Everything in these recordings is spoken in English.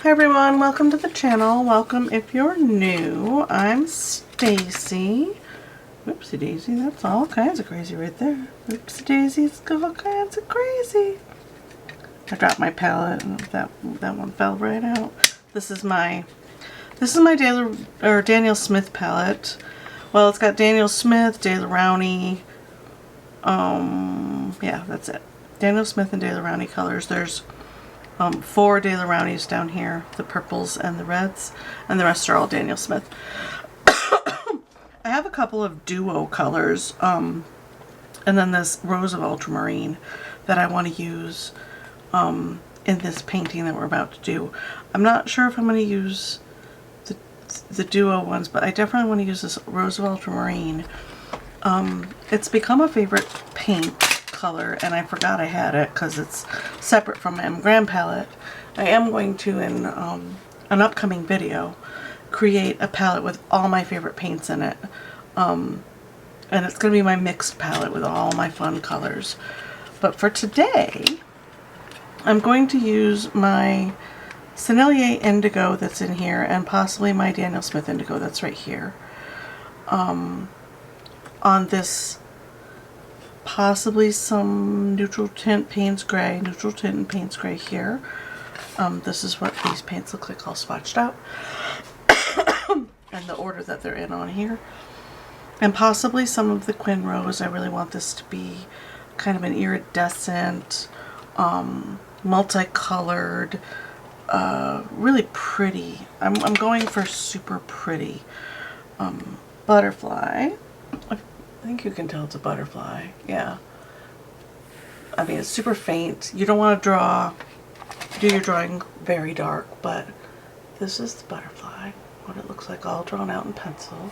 Hi everyone, welcome to the channel. Welcome if you're new. I'm Stacy. Oopsie daisy, that's all kinds of crazy right there. Oopsie daisy, it's all kinds of crazy. I dropped my palette and that one fell right out. This is my Daniel Smith palette. Well, it's got Daniel Smith, De La Rowney. Yeah, that's it. Daniel Smith and De La Rowney colors. There's 4 De La Rowneys down here, the purples and the reds, and the rest are all Daniel Smith. I have a couple of duo colors, and then this Rose of Ultramarine that I want to use in this painting that we're about to do. I'm not sure if I'm going to use the duo ones, but I definitely want to use this Rose of Ultramarine. It's become a favorite paint color, and I forgot I had it because it's separate from my M. Graham palette. I am going to, in an upcoming video, create a palette with all my favorite paints in it. And it's going to be my mixed palette with all my fun colors. But for today, I'm going to use my Sennelier Indigo that's in here, and possibly my Daniel Smith Indigo that's right here, on this possibly some neutral tint Payne's Gray, neutral tint and Payne's Gray here. This is what these paints look like all swatched out, and the order that they're in on here. And possibly some of the Quin Rose. I really want this to be kind of an iridescent, multicolored, really pretty. I'm going for super pretty butterfly. I think you can tell it's a butterfly. Yeah. I mean, it's super faint. You don't want to do your drawing very dark, but this is the butterfly, what it looks like all drawn out in pencil.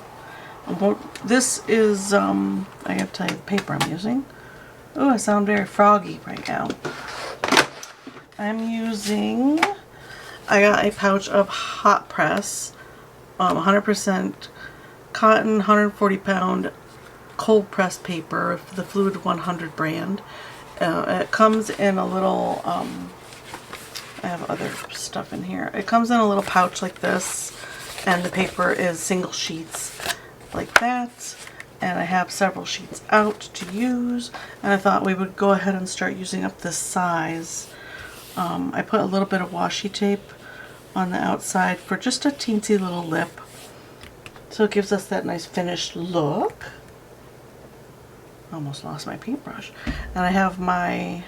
This is, I gotta tell you the paper I'm using. Oh, I sound very froggy right now. I'm using, I got a pouch of hot press, 100% cotton, 140 pound cold pressed paper, the Fluid 100 brand. It comes in a little, I have other stuff in here. It comes in a little pouch like this, and the paper is single sheets like that. And I have several sheets out to use, and I thought we would go ahead and start using up this size. I put a little bit of washi tape on the outside for just a teensy little lip, so it gives us that nice finished look. Almost lost my paintbrush. And I have my,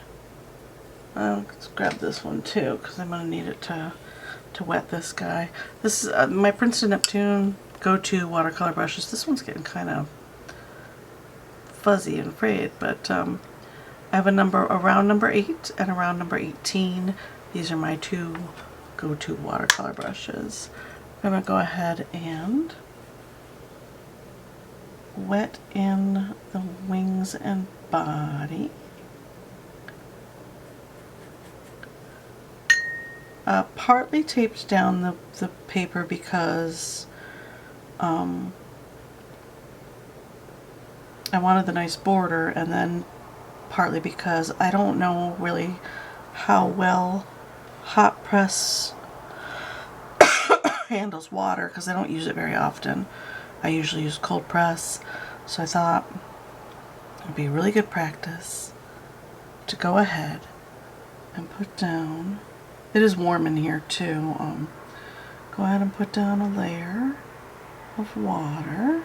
let's grab this one too, because I'm going to need it to wet this guy. This is my Princeton Neptune go-to watercolor brushes. This one's getting kind of fuzzy and frayed, but I have a round number 8 and a round number 18. These are my 2 go-to watercolor brushes. I'm going to go ahead and wet in the wings and body. Partly taped down the paper because I wanted the nice border, and then partly because I don't know really how well hot press handles water, because I don't use it very often. I usually use cold press, so I thought it would be really good practice to go ahead and put down, it is warm in here too, go ahead and put down a layer of water,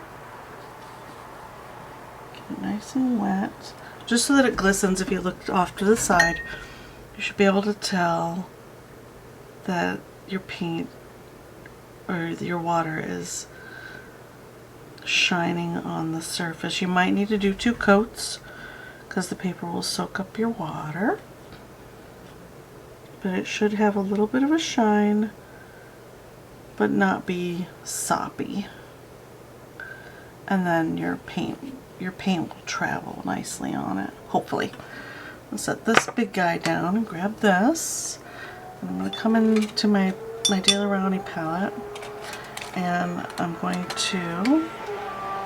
get it nice and wet, just so that it glistens. If you look off to the side, you should be able to tell that your paint or your water is shining on the surface. You might need to do 2 coats because the paper will soak up your water, but it should have a little bit of a shine but not be soppy. And then your paint will travel nicely on it, hopefully. I'll set this big guy down and grab this. And I'm going to come into my De La Rowney palette, and I'm going to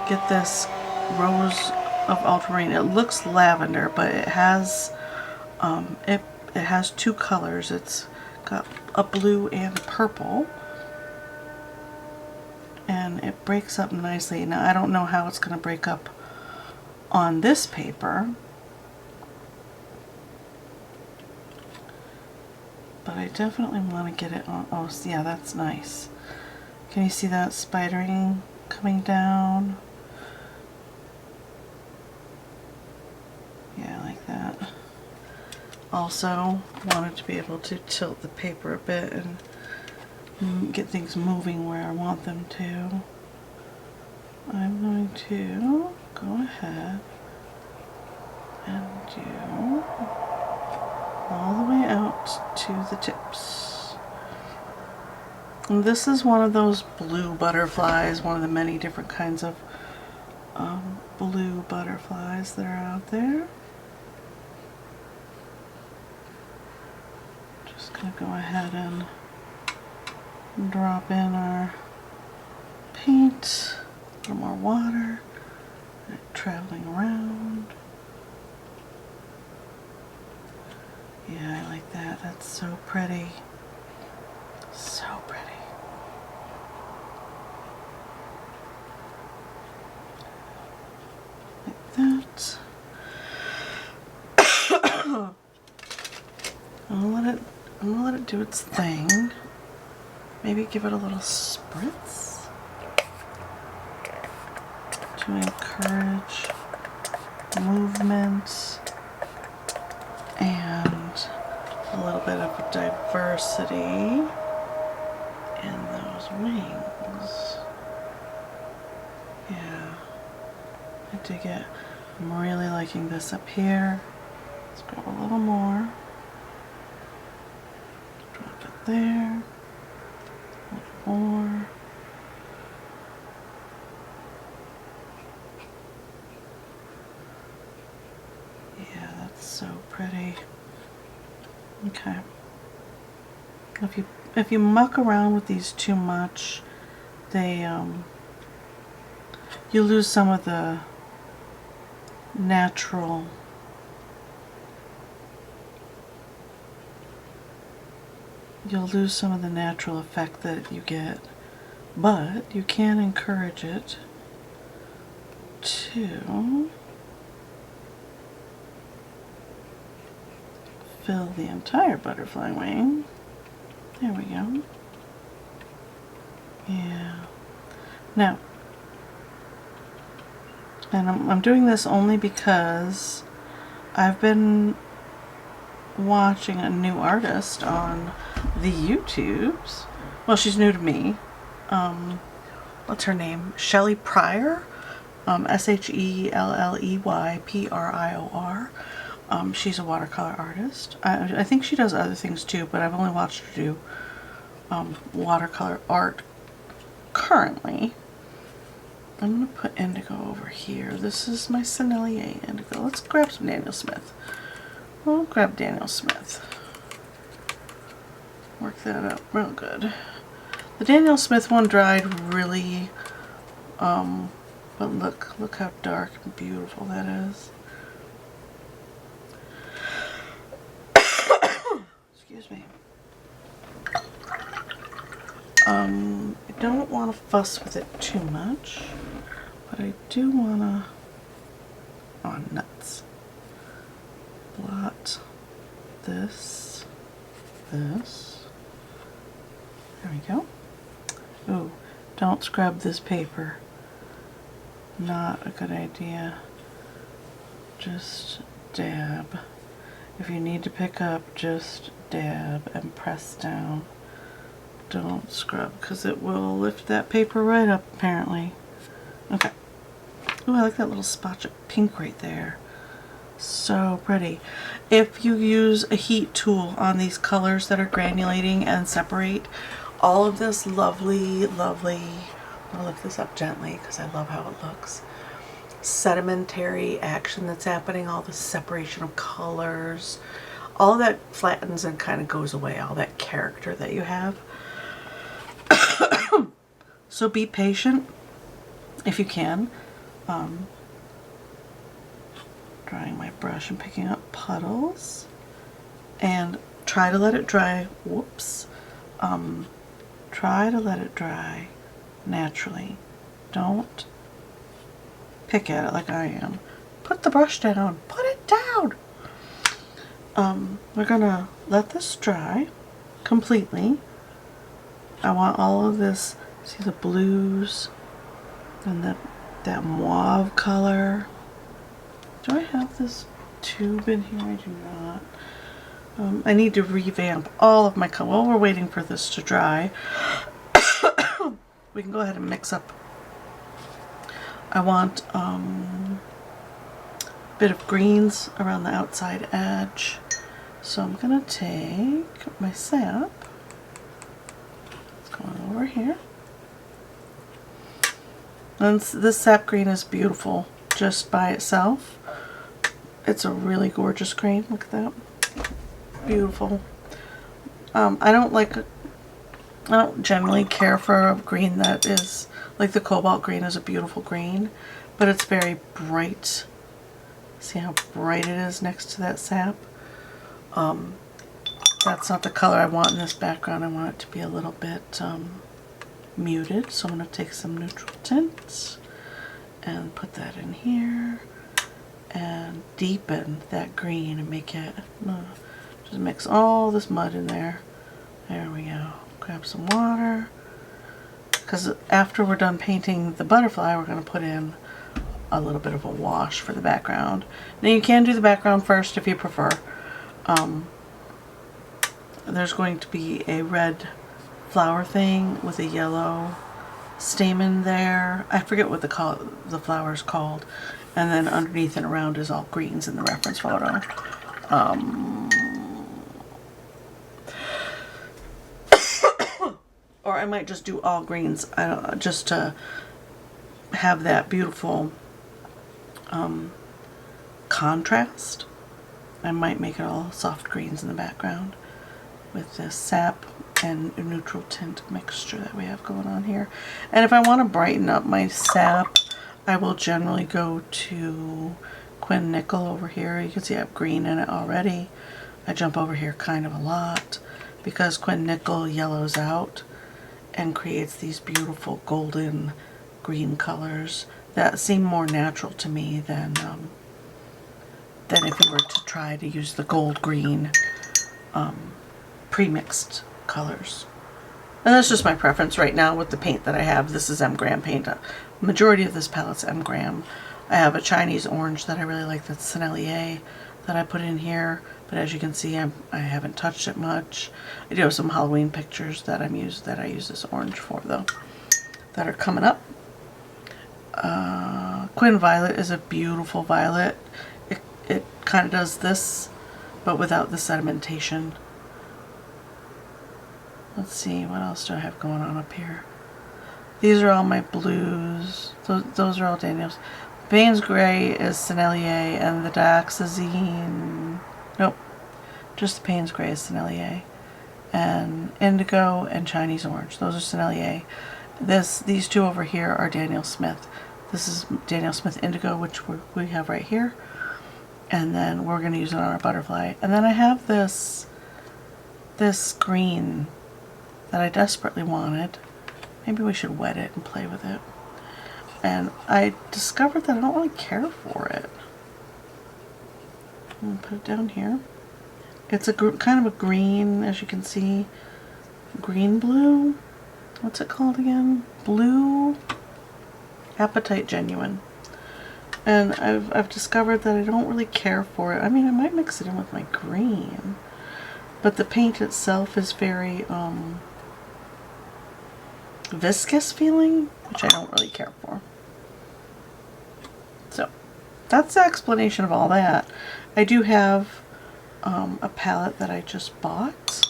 get this Rose of Ultramarine. It looks lavender, but it has 2 colors. It's got a blue and a purple. And it breaks up nicely. Now I don't know how it's going to break up on this paper, but I definitely want to get it on. Oh yeah, that's nice. Can you see that spidering coming down? Yeah, like that. Also wanted to be able to tilt the paper a bit and get things moving where I want them to. I'm going to go ahead and do all the way out to the tips. And this is one of those blue butterflies, one of the many different kinds of blue butterflies that are out there. Just going to go ahead and drop in our paint, a little more water, traveling around. Yeah, I like that. That's so pretty. So pretty. Like that. I'm gonna let it do its thing. Maybe give it a little spritz to encourage movement and a little bit of diversity in those wings. Yeah, I dig it. I'm really liking this up here. Let's grab a little more. Drop it there. A little more. Yeah, that's so pretty. Okay. If you muck around with these too much, they you lose some of the natural effect that you get, but you can encourage it to fill the entire butterfly wing. There we go. Yeah. Now, and I'm doing this only because I've been watching a new artist on the YouTubes. Well, she's new to me. What's her name? Shelley Pryor. SHELLEYPRIOR. She's a watercolor artist. I think she does other things too, but I've only watched her do watercolor art currently. I'm going to put Indigo over here. This is my Sennelier Indigo. Let's grab some Daniel Smith. We'll grab Daniel Smith. Work that up real good. The Daniel Smith one dried really, but look how dark and beautiful that is. Excuse me. I don't want to fuss with it too much, but I do want to, oh nuts, blot this, there we go. Ooh, don't scrub this paper, not a good idea. Just dab. If you need to pick up, just dab and press down. Don't scrub, because it will lift that paper right up, apparently. Okay. Ooh, I like that little spotch of pink right there. So pretty. If you use a heat tool on these colors that are granulating and separate, all of this lovely, I'll lift this up gently because I love how it looks. Sedimentary action that's happening, all the separation of colors, all of that flattens and kind of goes away, all that character that you have. So be patient if you can. Drying my brush and picking up puddles. And try to let it dry. Whoops. Try to let it dry naturally. Don't pick at it like I am. Put the brush down. Put it down. We're gonna let this dry completely. I want all of this, see the blues and that mauve color. Do I have this tube in here? I do not. I need to revamp all of my color. While we're waiting for this to dry, we can go ahead and mix up. I want a bit of greens around the outside edge. So I'm going to take my sap. It's going over here. And this sap green is beautiful just by itself. It's a really gorgeous green. Look at that. Beautiful. I don't generally care for a green that is like the cobalt green is a beautiful green, but it's very bright. See how bright it is next to that sap? That's not the color I want in this background. I want it to be a little bit muted, so I'm going to take some neutral tints and put that in here and deepen that green and make it, just mix all this mud in there. There we go. Grab some water, because after we're done painting the butterfly, we're going to put in a little bit of a wash for the background. Now you can do the background first if you prefer. There's going to be a red flower thing with a yellow stamen there. I forget what the flower is called. And then underneath and around is all greens in the reference photo. Or I might just do all greens, just to have that beautiful contrast. I might make it all soft greens in the background with this sap and neutral tint mixture that we have going on here. And if I want to brighten up my sap, I will generally go to Quin Nickel over here. You can see I have green in it already. I jump over here kind of a lot because Quin Nickel yellows out and creates these beautiful golden green colors that seem more natural to me than if you were to try to use the gold green pre-mixed colors. And that's just my preference right now with the paint that I have. This is M Gram paint. Majority of this palette's M Gram. I have a Chinese orange that I really like, that's Sennelier, that I put in here. But as you can see, I haven't touched it much. I do have some Halloween pictures that I use this orange for, though, that are coming up. Quin Violet is a beautiful violet. It kind of does this, but without the sedimentation. Let's see, what else do I have going on up here? These are all my blues. Those are all Daniels. Payne's Gray is Sennelier, and the Dioxazine... Nope. Just the Payne's Gray is Sennelier. And Indigo and Chinese Orange. Those are Sennelier. These two over here are Daniel Smith. This is Daniel Smith Indigo, which we have right here. And then we're going to use it on our butterfly. And then I have this green that I desperately wanted. Maybe we should wet it and play with it. And I discovered that I don't really care for it. I'm going to put it down here. It's a kind of a green, as you can see, green blue. What's it called again? Blue Apatite Genuine. And I've discovered that I don't really care for it. I mean, I might mix it in with my green, but the paint itself is very viscous feeling, which I don't really care for. So that's the explanation of all that. I do have a palette that I just bought,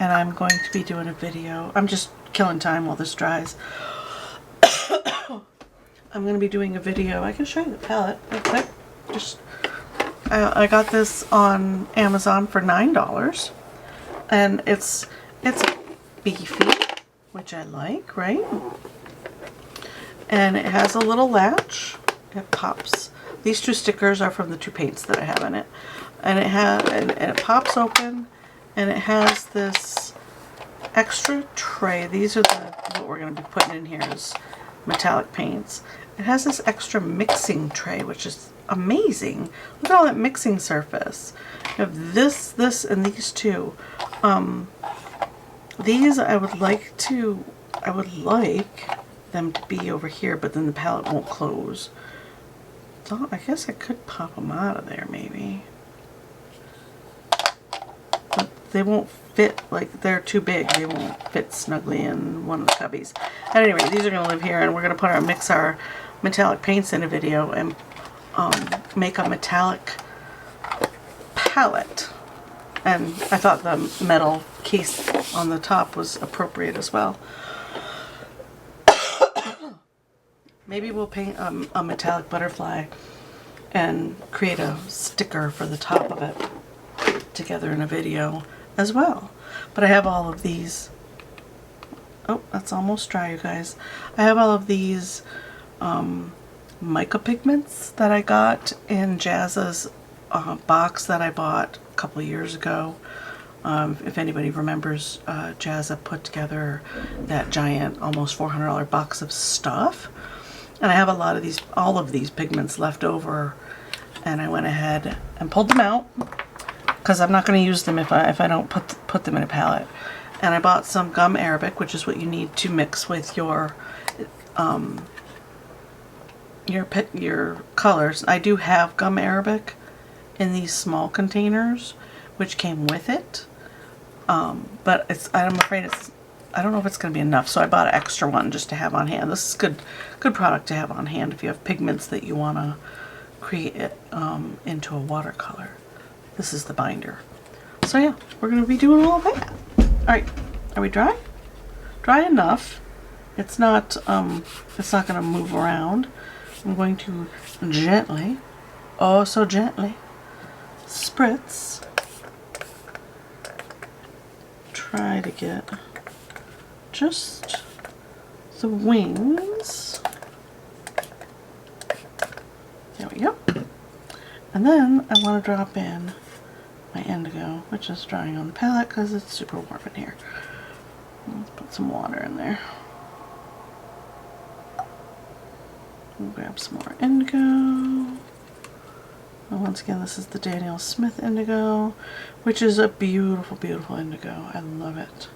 and I'm going to be doing a video. I'm just killing time while this dries. I'm going to be doing a video. I can show you the palette real quick. I got this on Amazon for $9, and it's beefy, which I like, right? And it has a little latch. It pops. These two stickers are from the two paints that I have in it, and it pops open, and it has this extra tray. These are what we're going to be putting in here is metallic paints. It has this extra mixing tray, which is amazing. Look at all that mixing surface. You have this, and these two. These I would like them to be over here, but then the palette won't close. So I guess I could pop them out of there maybe. But they won't fit, like they're too big. They won't fit snugly in one of the cubbies. At any rate, these are going to live here, and we're going to mix our metallic paints in a video and make a metallic palette. And I thought the metal case on the top was appropriate as well. Maybe we'll paint a metallic butterfly and create a sticker for the top of it together in a video as well. But I have all of these. Oh, that's almost dry, you guys. I have all of these mica pigments that I got in Jazza's box that I bought a couple of years ago. If anybody remembers, Jazza put together that giant, almost $400 box of stuff. And I have all of these pigments left over, and I went ahead and pulled them out because I'm not going to use them if I don't put them in a palette. And I bought some gum arabic, which is what you need to mix with your colors. I do have gum arabic in these small containers, which came with it, but I'm afraid I don't know if it's going to be enough, so I bought an extra one just to have on hand. This is good product to have on hand if you have pigments that you want to create into a watercolor. This is the binder. So yeah, we're going to be doing all of that. All right, are we dry? Dry enough. It's not going to move around. I'm going to gently, oh so gently, spritz. Try to get just the wings. There we go. And then I want to drop in my indigo, which is drying on the palette because it's super warm in here. Let's put some water in there. We'll grab some more indigo. And once again, this is the Daniel Smith indigo, which is a beautiful, beautiful indigo. I love it.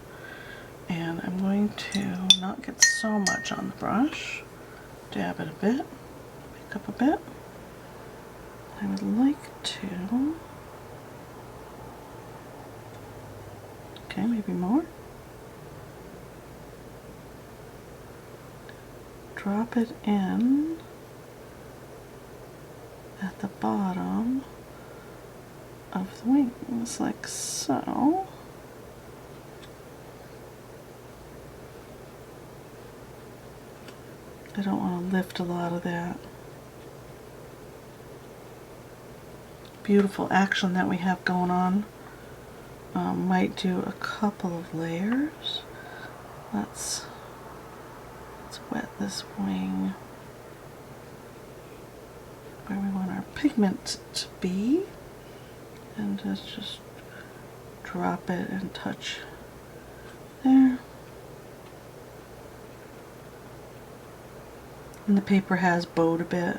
And I'm going to not get so much on the brush. Dab it a bit. Pick up a bit. I would like to... Okay, maybe more. Drop it in at the bottom of the wings, like so. I don't want to lift a lot of that beautiful action that we have going on. Might do a couple of layers. Let's wet this wing where we want our pigment to be, and just drop it and touch there. And the paper has bowed a bit.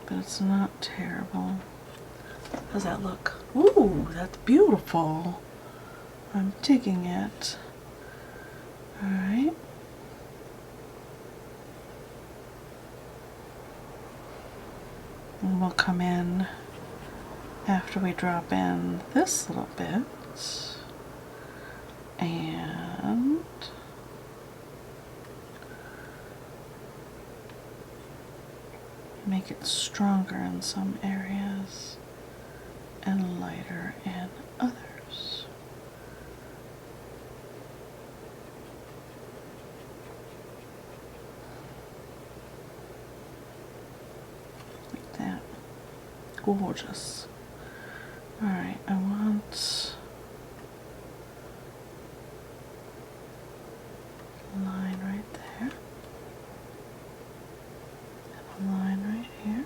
But it's not terrible. How's that look? Ooh, that's beautiful. I'm digging it. Alright. And we'll come in after we drop in this little bit. And make it stronger in some areas and lighter in others. Like that. Gorgeous. Alright, I want a line right there. And a line right here.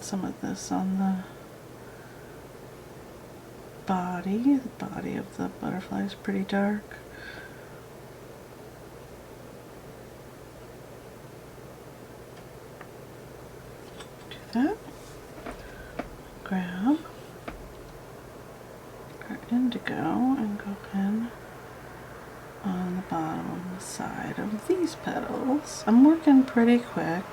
some of this on the body. The body of the butterfly is pretty dark. Do that. Grab our indigo and go in on the bottom side of these petals. I'm working pretty quick.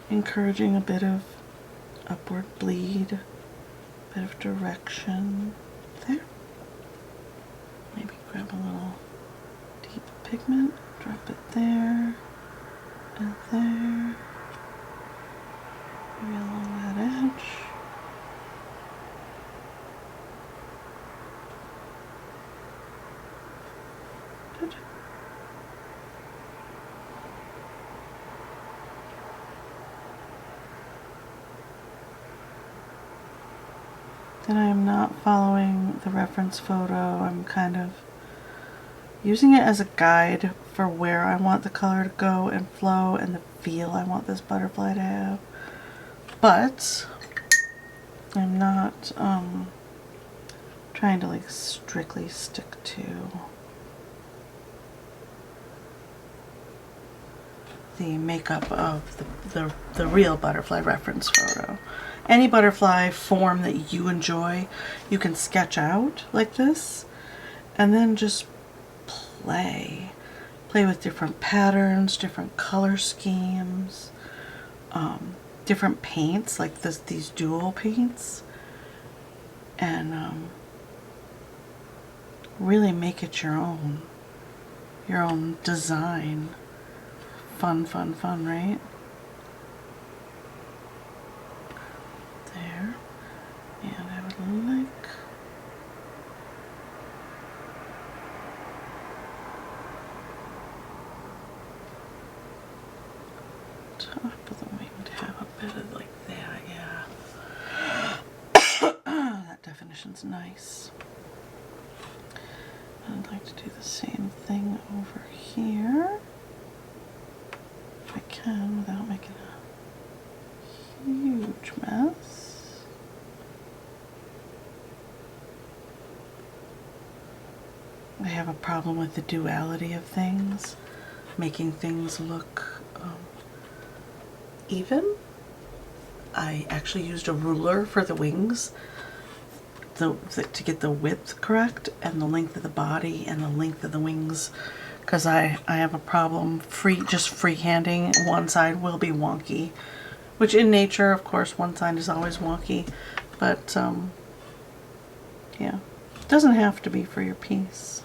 Encouraging a bit of upward bleed, a bit of direction there. Maybe grab a little deep pigment, drop it there and there. Maybe along that edge. Good. Then I am not following the reference photo. I'm kind of using it as a guide for where I want the color to go and flow and the feel I want this butterfly to have. But I'm not trying to like strictly stick to the makeup of the real butterfly reference photo. Any butterfly form that you enjoy, you can sketch out like this and then just play. Play with different patterns, different color schemes, different paints like these dual paints, and really make it your own design. Fun, fun, fun, right? There. And I would like top of the wing to have a bit of like that, yeah. That definition's nice. I'd like to do the same thing over here. If I can, without making a huge mess. I have a problem with the duality of things, making things look even. I actually used a ruler for the wings to get the width correct and the length of the body and the length of the wings, because I have a problem just freehanding. One side will be wonky, which in nature, of course, one side is always wonky, but yeah, it doesn't have to be for your piece.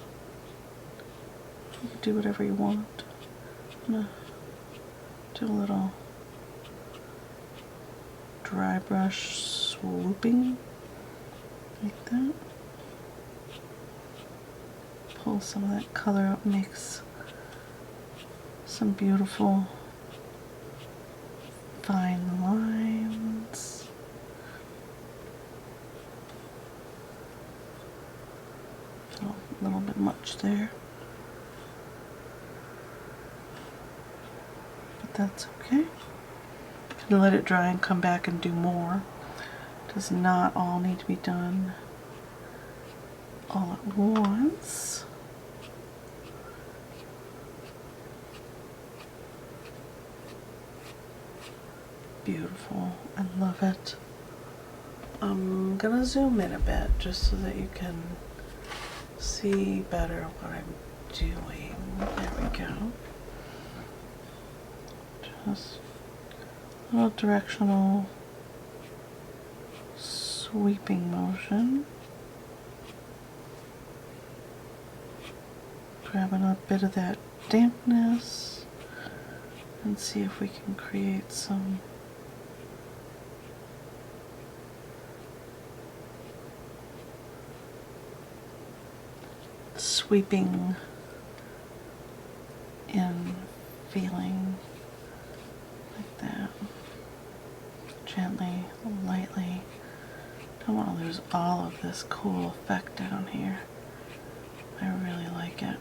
You can do whatever you want. I'm gonna do a little dry brush swooping like that. Pull some of that color out, makes some beautiful fine lines. Oh, a little bit much there, but that's okay. You can let it dry and come back and do more. It does not all need to be done all at once. Beautiful. I love it. I'm gonna zoom in a bit just so that you can see better what I'm doing. There we go. Just a little directional sweeping motion. Grabbing a bit of that dampness and see if we can create some sweeping in feeling like that. Gently, lightly. Don't want to lose all of this cool effect down here. I really like it.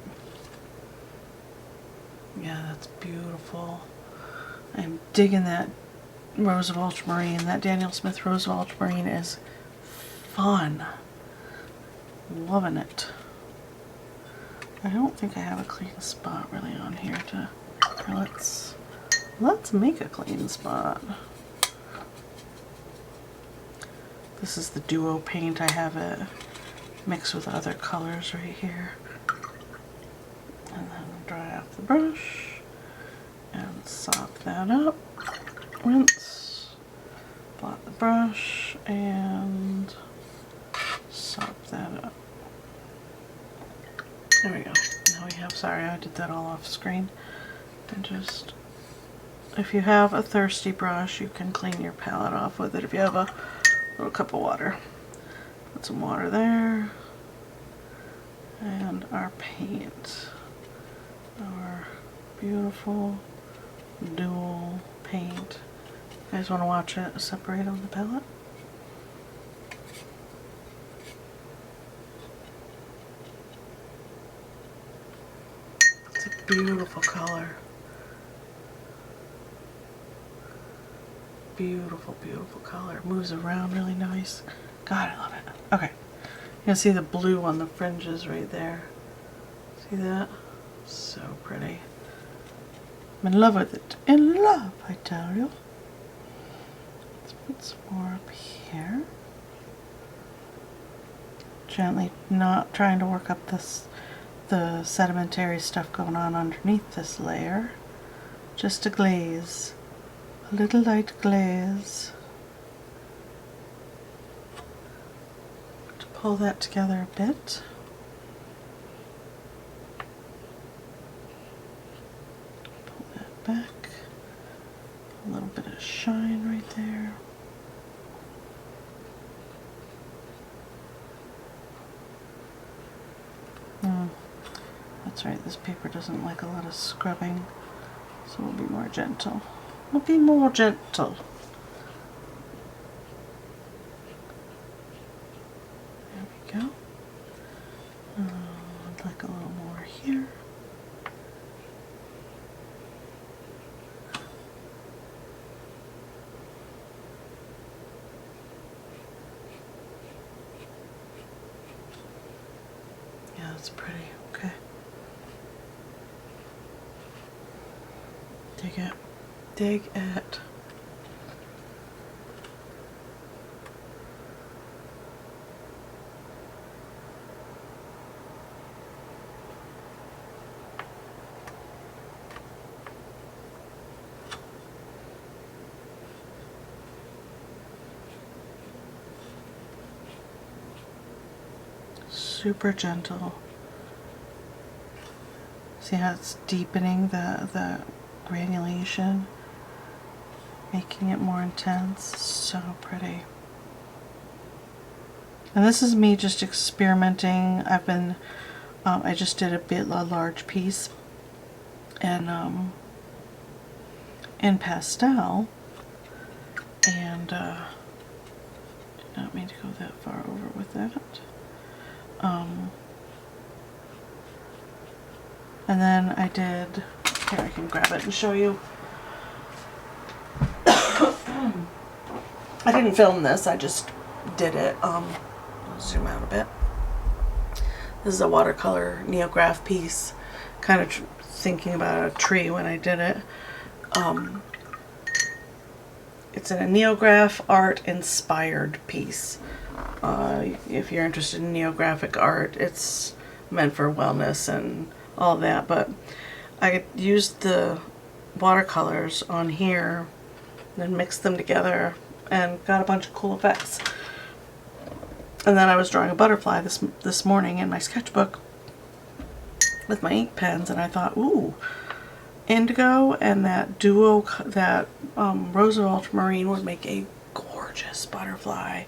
Yeah, that's beautiful. I'm digging that Rose of Ultramarine. That Daniel Smith Rose of Ultramarine is fun. Loving it. I don't think I have a clean spot really on here to... Let's make a clean spot. This is the duo paint. I have it mixed with other colors right here. And then dry off the brush and sop that up. Rinse, blot the brush, and sop that up. There we go. Now we have, sorry, I did that all off screen. And just, if you have a thirsty brush, you can clean your palette off with it. If you have a little cup of water, put some water there, and our paint, our beautiful dual paint. You guys want to watch it separate on the palette? It's a beautiful color. Beautiful, beautiful color. It moves around really nice. God, I love it. Okay. You can see the blue on the fringes right there. See that? So pretty. I'm in love with it. In love, I tell you. Let's put some more up here. Gently, not trying to work up the sedimentary stuff going on underneath this layer. Just a glaze. A little light glaze. To pull that together a bit. Pull that back. A little bit of shine right there. That's right, this paper doesn't like a lot of scrubbing, so we'll be more gentle. We'll be more gentle. There we go. I'd like a little more here. Yeah, that's pretty. Okay. Dig it. Dig it. Super gentle. See how it's deepening the granulation, making it more intense. So pretty. And this is me just experimenting. I've been, I just did a large piece, and in pastel, and did not mean to go that far over with that. And then I did, here I can grab it and show you. I didn't film this, I just did it. I'll zoom out a bit. This is a watercolor neograph piece, kind of thinking about a tree when I did it. It's a neograph art inspired piece. If you're interested in neographic art, it's meant for wellness and all that, but I used the watercolors on here and mixed them together and got a bunch of cool effects. And then I was drawing a butterfly this morning in my sketchbook with my ink pens, and I thought, ooh, Indigo and that duo, that Rose of Ultramarine would make a gorgeous butterfly.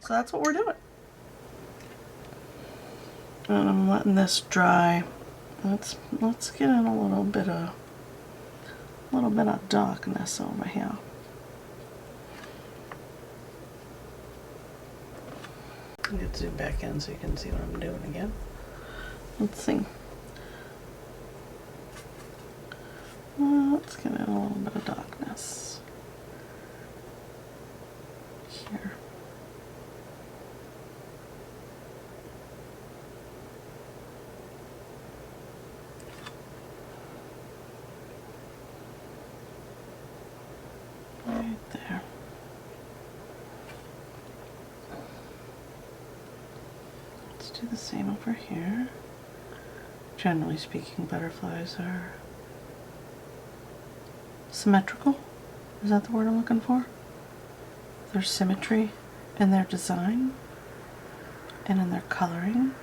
So that's what we're doing. And I'm letting this dry. Let's get in a little bit of darkness over here. I'm going to zoom back in so you can see what I'm doing again. Let's see. Let's get in a little bit of darkness here. Right there. Let's do the same over here. Generally speaking, butterflies are symmetrical. Is that the word I'm looking for? There's symmetry in their design and in their coloring.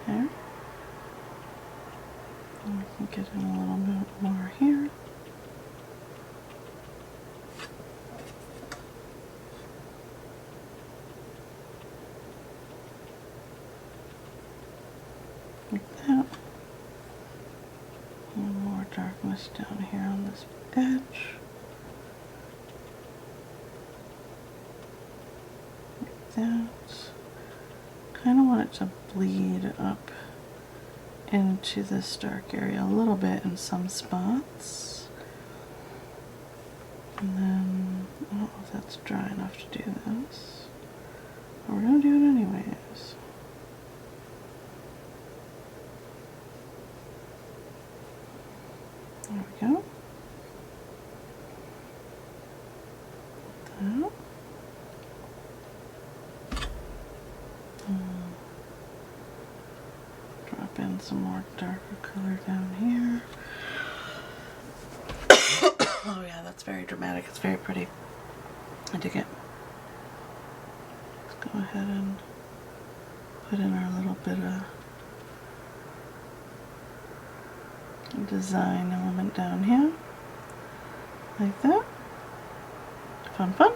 There. And we can get in a little bit more here. Like that. A little more darkness down here on this edge. Like that. Kind of want it to bleed up into this dark area a little bit in some spots. And then, I don't know if that's dry enough to do this, but we're going to do it anyways. There we go. That. Drop in some more darker color down here. Oh yeah, that's very dramatic. It's very pretty. I dig it. Let's go ahead and put in our little bit of design element down here. Like that. Fun, fun.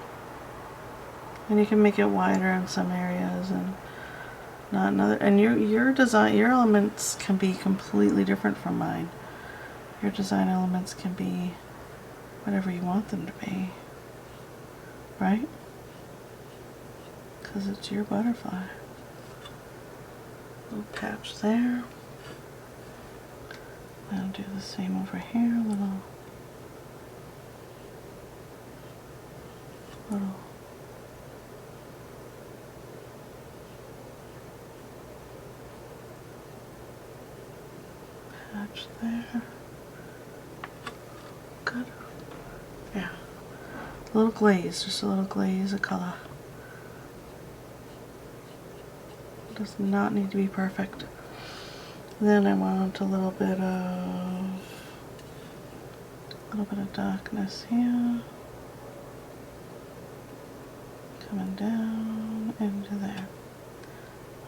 And you can make it wider in some areas and not another. And your design, your elements can be completely different from mine. Your design elements can be whatever you want them to be, right? Because it's your butterfly. Little patch there. I'll do the same over here. Little patch there. Good. Yeah. A little glaze, just a little glaze of color. It does not need to be perfect. Then I want a little bit of darkness here. Coming down into there.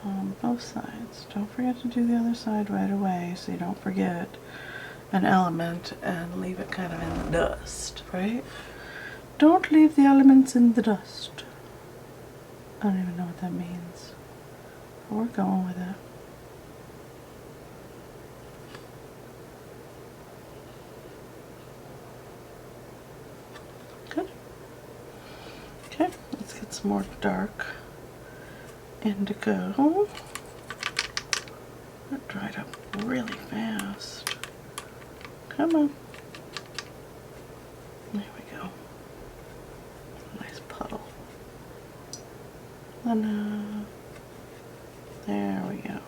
On both sides. Don't forget to do the other side right away so you don't forget an element and leave it kind of in the dust, right? Don't leave the elements in the dust. I don't even know what that means. But we're going with it. Good. Okay, let's get some more dark indigo. That dried up really fast. Come on. There we go. Nice puddle. And there we go.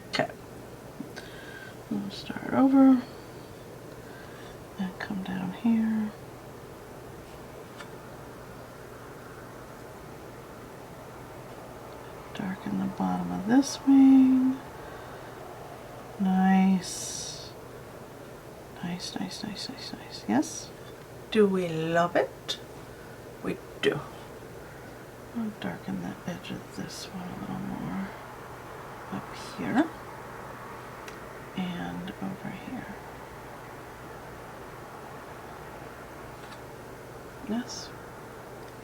Okay. We'll start over and come down here. Darken the bottom of this wing. Nice. Nice, nice, nice, nice, nice. Yes? Do we love it? We do. I'll darken that edge of this one a little more up here and over here. Yes?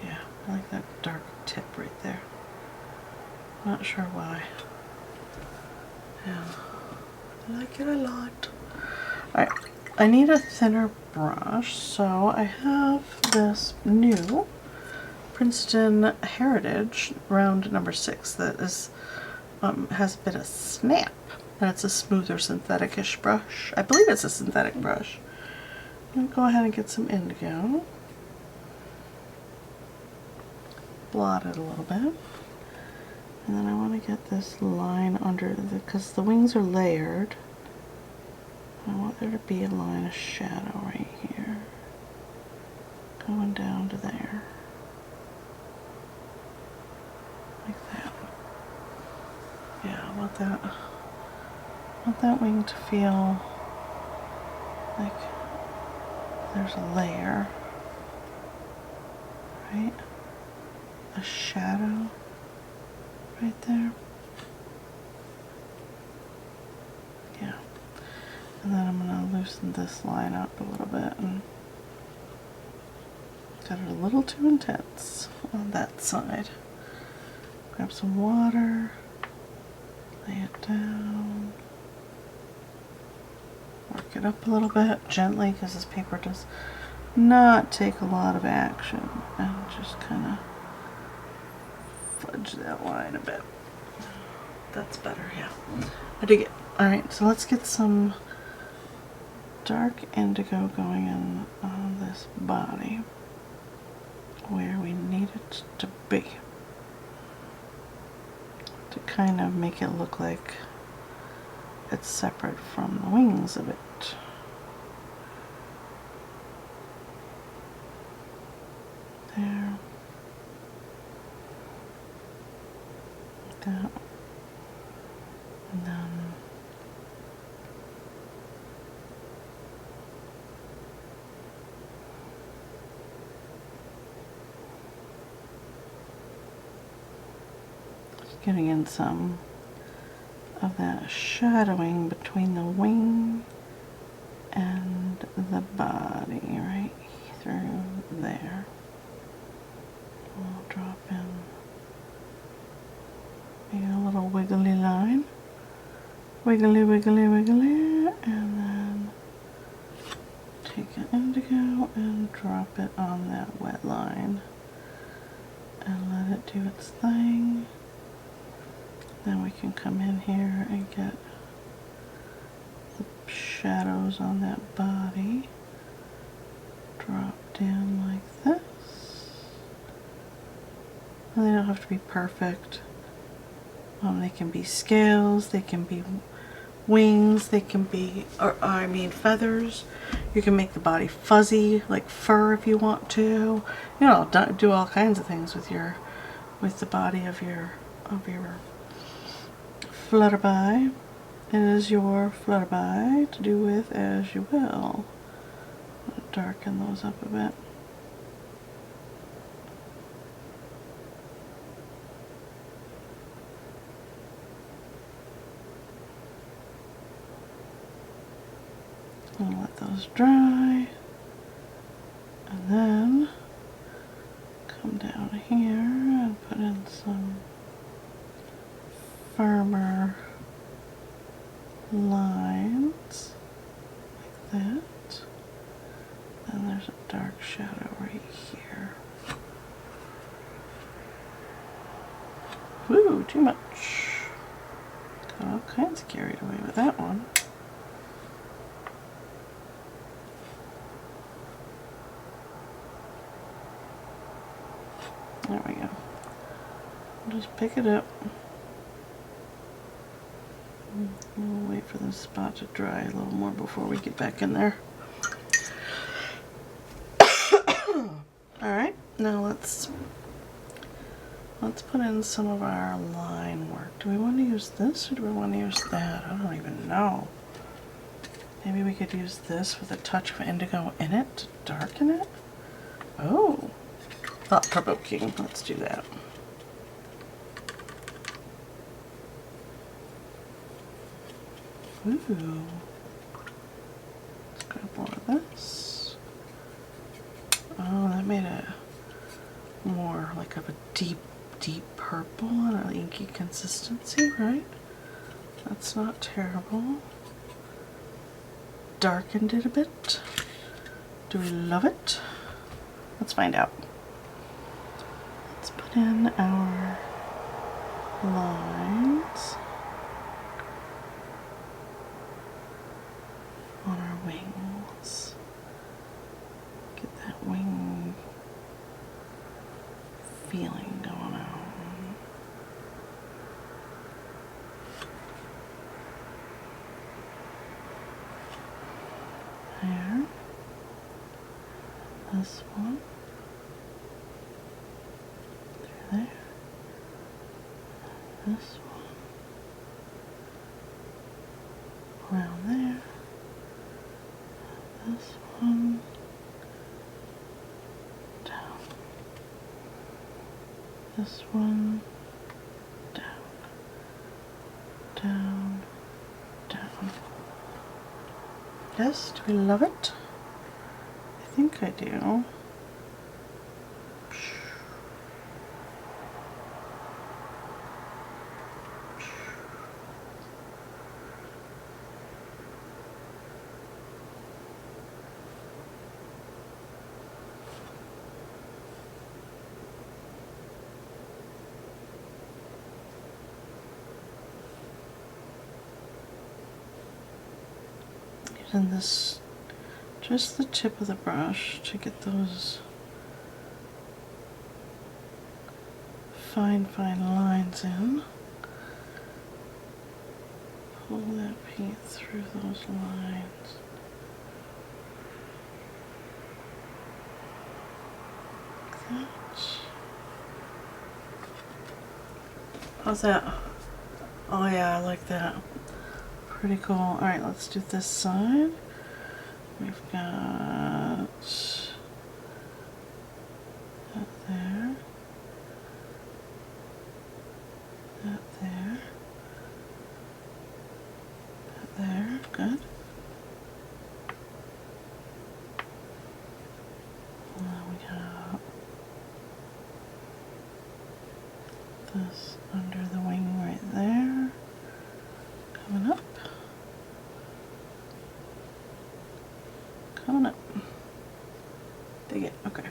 Yeah, I like that dark tip right there. Not sure why. Yeah, I like it a lot. Alright, I need a thinner brush, so I have this new Princeton Heritage round number 6 that is has a bit of snap, and it's a smoother synthetic-ish brush. I believe it's a synthetic brush. I'm gonna go ahead and get some indigo, blot it a little bit, and then I want to get this line under because the wings are layered. I want there to be a line of shadow right here, going down to there, like that. Yeah, I want that wing to feel like there's a layer, right? A shadow right there. Yeah. And then I'm going to loosen this line up a little bit, and got it a little too intense on that side. Grab some water, lay it down, work it up a little bit gently because this paper does not take a lot of action, and just kind of fudge that line a bit. That's better, yeah. I dig it. Alright, so let's get some dark indigo going in on this body where we need it to be, to kind of make it look like it's separate from the wings of it. There. Like that. And then getting in some of that shadowing between the wing and the body right through there. We'll drop in maybe a little wiggly line, wiggly, wiggly, wiggly, and then take an indigo and drop it on that wet line and let it do its thing. Then we can come in here and get the shadows on that body dropped in like this. And they don't have to be perfect. They can be scales, they can be wings, they can be, feathers. You can make the body fuzzy, like fur if you want to. You know, do all kinds of things with the body of your flutterby. It is your flutterby to do with as you will. I'll darken those up a bit. And let those dry. And then come down here and put in some firmer lines like that. Then there's a dark shadow right here. Woo, too much. Got all kinds carried away with that one. There we go. Just pick it up. We'll wait for the spot to dry a little more before we get back in there. Alright, now let's put in some of our line work. Do we want to use this or do we want to use that? I don't even know. Maybe we could use this with a touch of indigo in it to darken it? Oh, thought-provoking. Let's do that. Ooh. Let's grab more of this. Oh, that made it more like of a deep purple and an inky consistency, right? That's not terrible. Darkened it a bit. Do we love it? Let's find out. in our lines on our wings. Get that wing feeling going on. There. This one. Through there. This one. Around there. This one. Down. This one. Down. Down. Down. Yes, do we love it? I think I do. And this, just the tip of the brush to get those fine lines in. Pull that paint through those lines. Like that. How's that? Oh yeah, I like that. Pretty cool. Alright, let's do this side. We've got that there, that there, that there, good. And then we got this under the wing right there, coming up. Coming up. Dig it. Okay.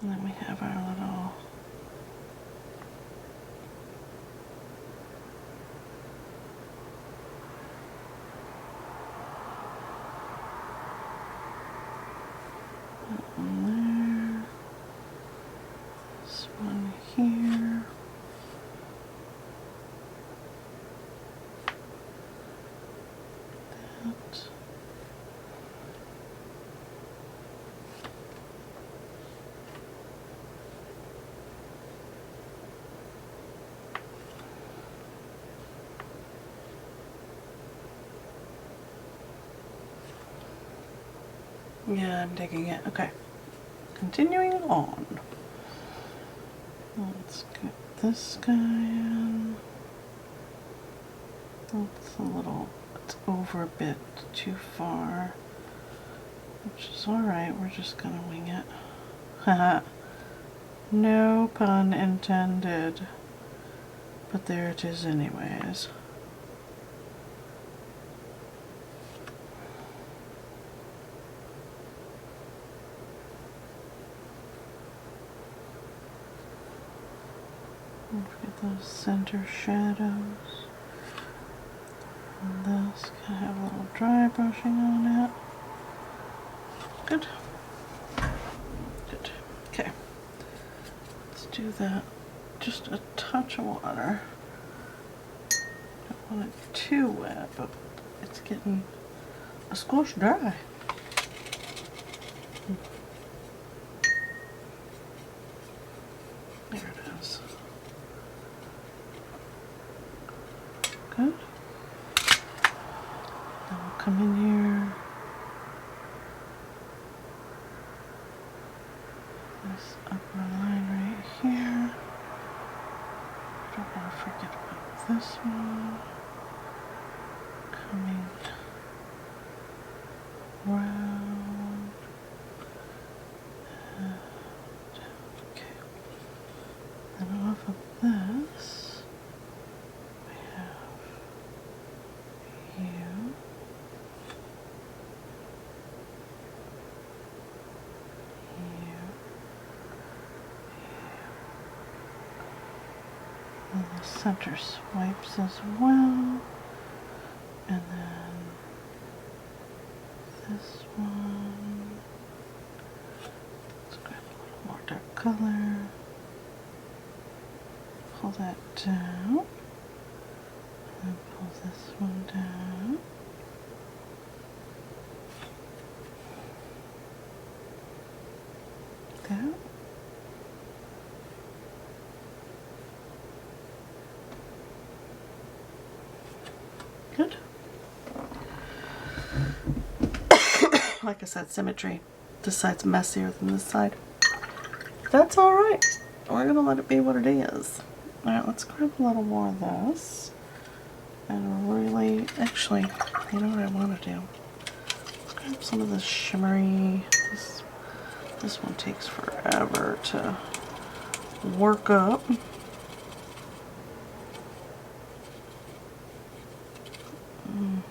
And then we have our little that one there. This one here. That. Yeah, I'm digging it. Okay. Continuing on. Let's get this guy in. That's a little, it's over a bit too far, which is alright, we're just gonna wing it. Haha. No pun intended. But there it is anyways. Don't forget those center shadows. And this can have a little dry brushing on it. Good. Good. Okay. Let's do that. Just a touch of water. Don't want it too wet, but it's getting a squash dry. There it is. Good. Then we'll come in here. This upper line right here. Don't want to forget about this one. Coming round. Okay. Then off of this, we have you. You. center swipes as well. And then this one. Let's grab a little more dark color. Pull that down. And pull this one down. That. Good. Like I said, symmetry. This side's messier than this side. That's alright. We're gonna let it be what it is. Alright, let's grab a little more of this. And really, actually, you know what I want to do? Let's grab some of this shimmery. This one takes forever to work up. I'm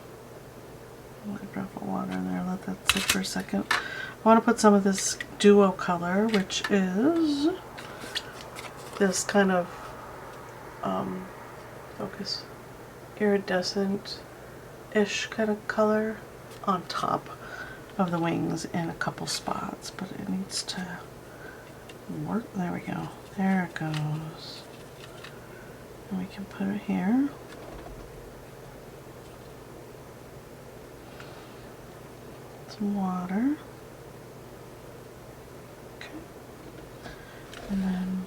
gonna drop a water in there, let that sit for a second. I want to put some of this duo color, which is this kind of focus iridescent-ish kind of color on top of the wings in a couple spots, but it needs to work. There we go. There it goes. And we can put it here. Some water. Okay. And then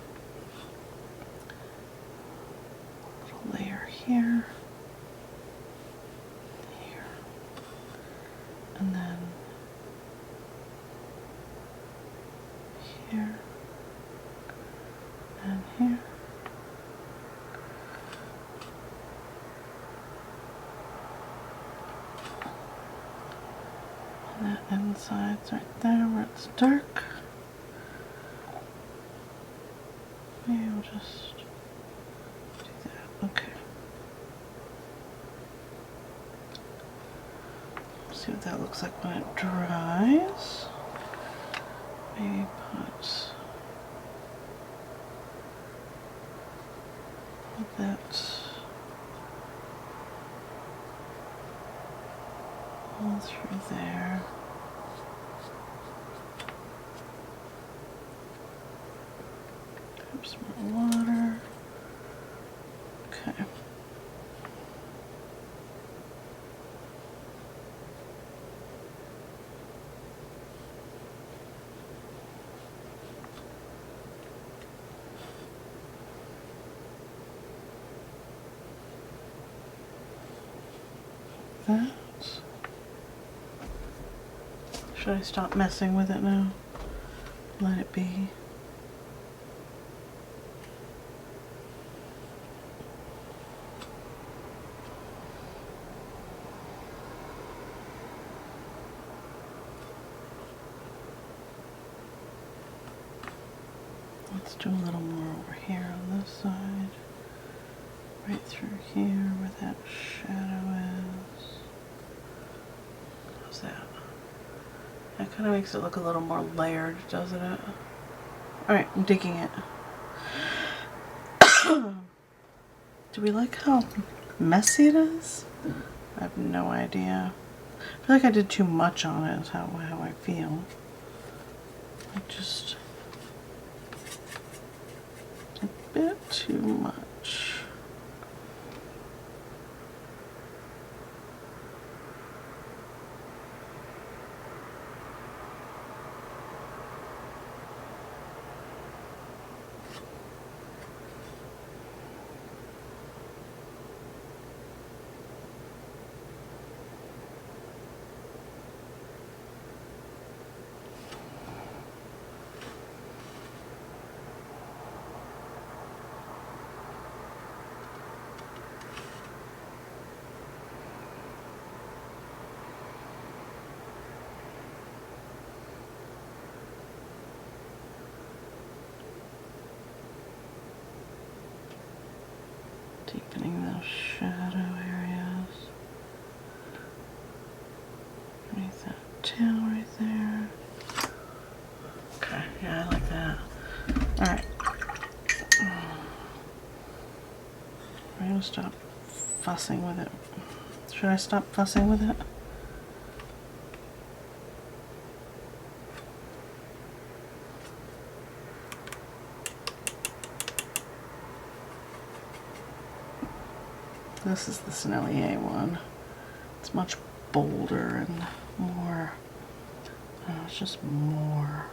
a little layer here. Here. And then here. And here. And that inside's right there where it's dark. Maybe we'll just do that. Okay. See what that looks like when it dries. Maybe put that all through there. Grab some more water. Okay. That. Should I stop messing with it now? Let it be. Let's do a little more over here on this side. Right through here where that shadow is. How's that? That kind of makes it look a little more layered, doesn't it? Alright, I'm digging it. Do we like how messy it is? I have no idea. I feel like I did too much on it is how I feel. I just... a bit too much. Deepening those shadow areas. Underneath that tail right there. Okay, yeah, I like that. Alright. stop fussing with it. Should I stop fussing with it? This is the Sennelier one. It's much bolder and more, it's just more.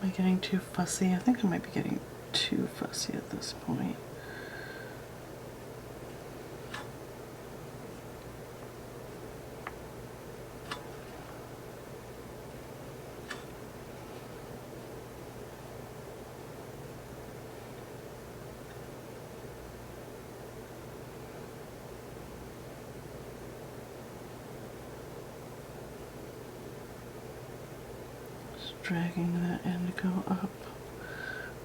Am I getting too fussy? I think I might be getting too fussy at this point. Dragging that indigo up.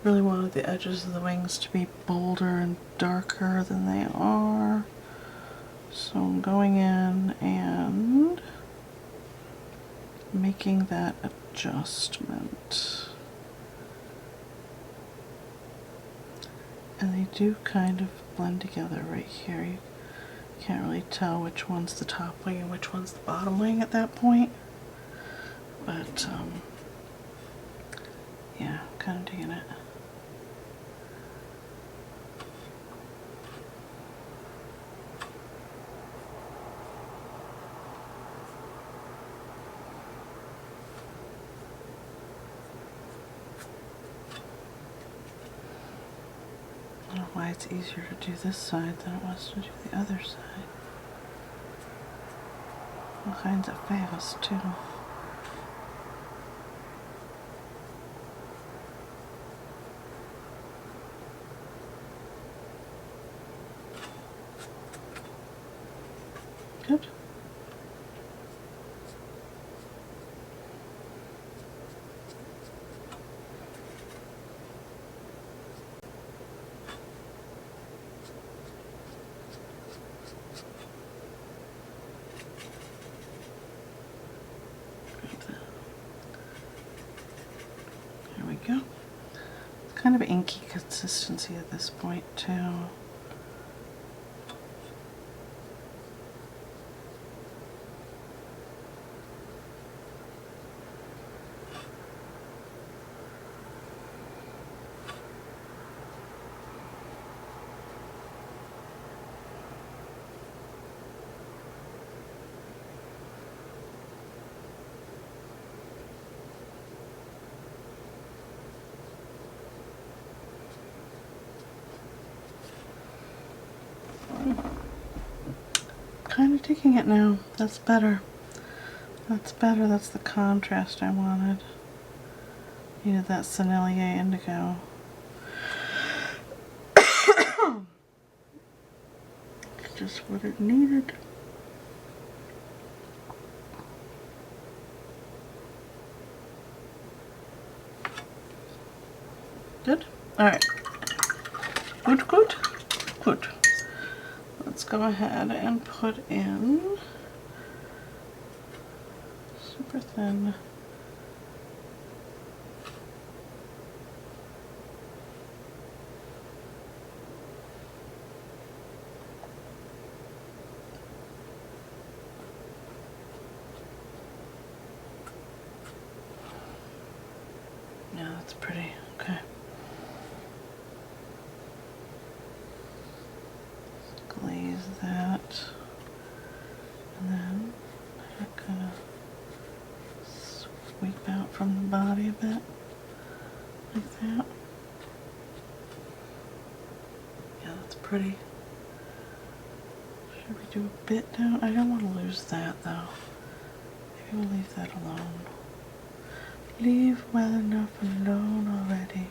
Really wanted the edges of the wings to be bolder and darker than they are. So I'm going in and making that adjustment. And they do kind of blend together right here. You can't really tell which one's the top wing and which one's the bottom wing at that point. But yeah, I'm kind of digging it. I don't know why it's easier to do this side than it was to do the other side. All kinds of fails too. Good. There we go. It's kind of inky consistency at this point too. Kind of digging it now. That's better. That's better. That's the contrast I wanted. Needed that Sennelier indigo. Just what it needed. Good? Alright. Good, good, good. Let's go ahead and put in super thin that's pretty. Okay. Glaze that. And then I'm gonna sweep out from the body a bit. Like that. Yeah, that's pretty. Should we do a bit down? I don't want to lose that though. Maybe we'll leave that alone. Leave well enough alone already.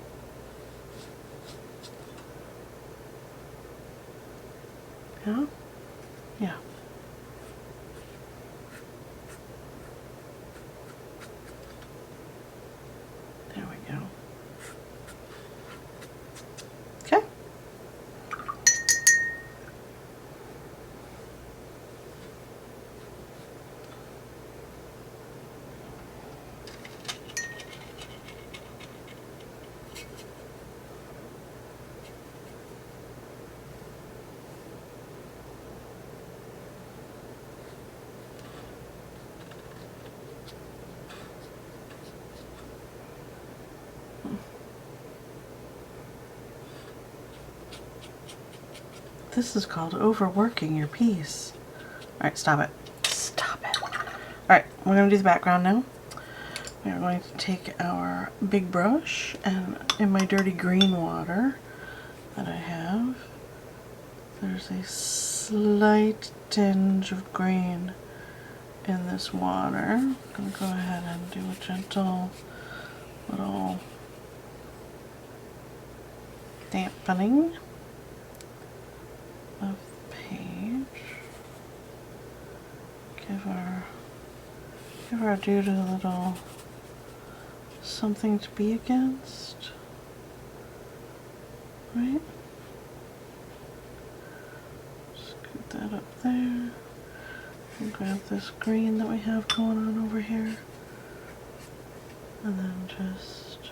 Yeah? Yeah. There we go. Okay. This is called overworking your piece. Alright, stop it. Stop it. Alright, we're going to do the background now. We're going to take our big brush, and in my dirty green water that I have, there's a slight tinge of green in this water. I'm going to go ahead and do a gentle little dampening of the page. Give our dude a little something to be against, right? Scoot that up there, and grab this green that we have going on over here, and then just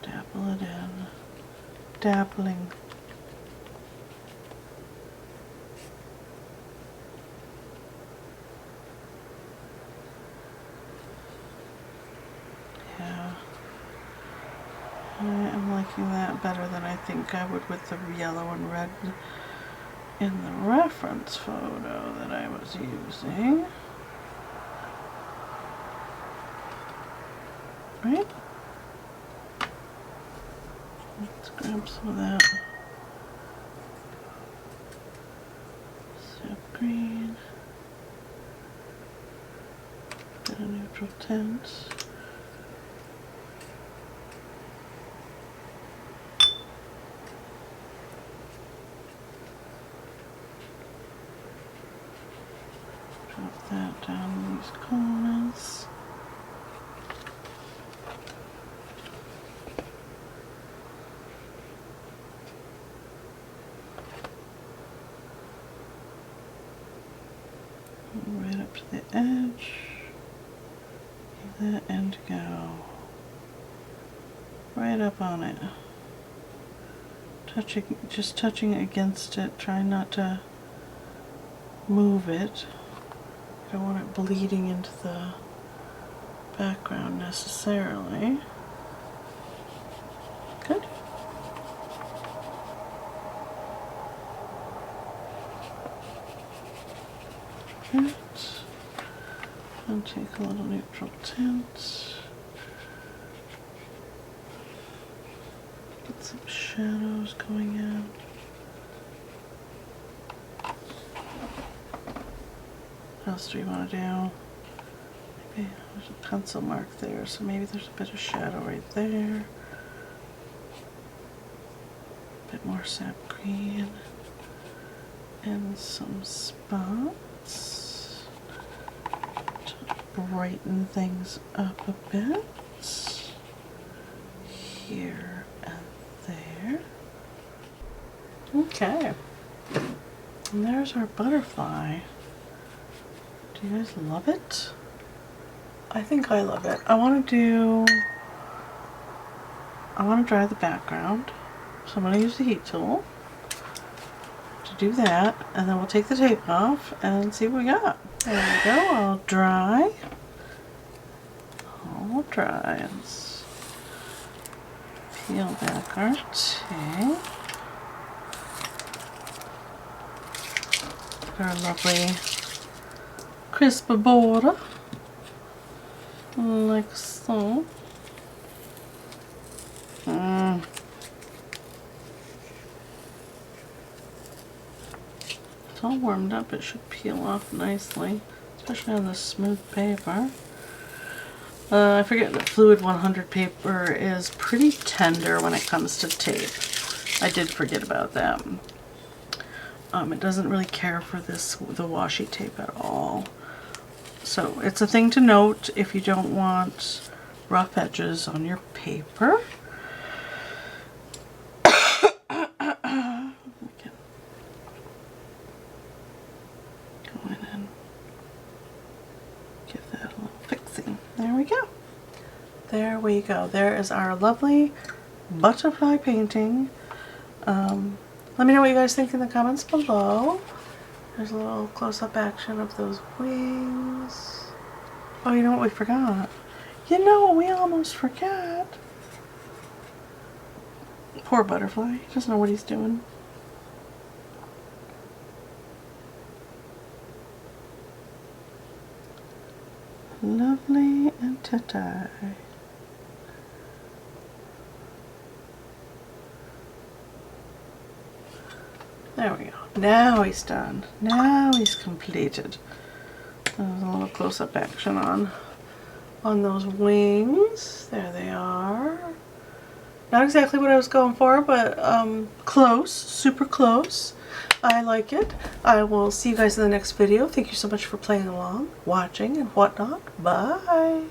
dabble it in. Dabbling. Yeah. I am liking that better than I think I would with the yellow and red in the reference photo that I was using. Right? Let's grab some of that sap green, bit of neutral tints. Drop that down in these corners. Right up to the edge. Leave that indigo right up on it. Just touching against it. Try not to move it. I don't want it bleeding into the background necessarily. Good. Right. And take a little neutral tint. Get some shadows going in. What else do we want to do? Maybe there's a pencil mark there, so maybe there's a bit of shadow right there. A bit more sap green. And some spots to brighten things up a bit. Here and there. Okay. And there's our butterfly. Do you guys love it? I think I love it. I want to dry the background. So I'm going to use the heat tool to do that, and then we'll take the tape off and see what we got. There we go, all dry. all dry. Let's peel back our tape. Our lovely crisp border, like so. It's all warmed up. It should peel off nicely, especially on this smooth paper. I forget that Fluid 100 paper is pretty tender when it comes to tape. I did forget about that. It doesn't really care for the washi tape at all. So it's a thing to note if you don't want rough edges on your paper. There we go. There is our lovely butterfly painting. Let me know what you guys think in the comments below. There's a little close-up action of those wings. Oh, you know what we forgot? You know what we almost forgot? Poor butterfly. He doesn't know what he's doing. Lovely and tie. There we go. Now he's done. Now he's completed. There's a little close-up action on those wings. There they are. Not exactly what I was going for, but close. Super close. I like it. I will see you guys in the next video. Thank you so much for playing along, watching, and whatnot. Bye.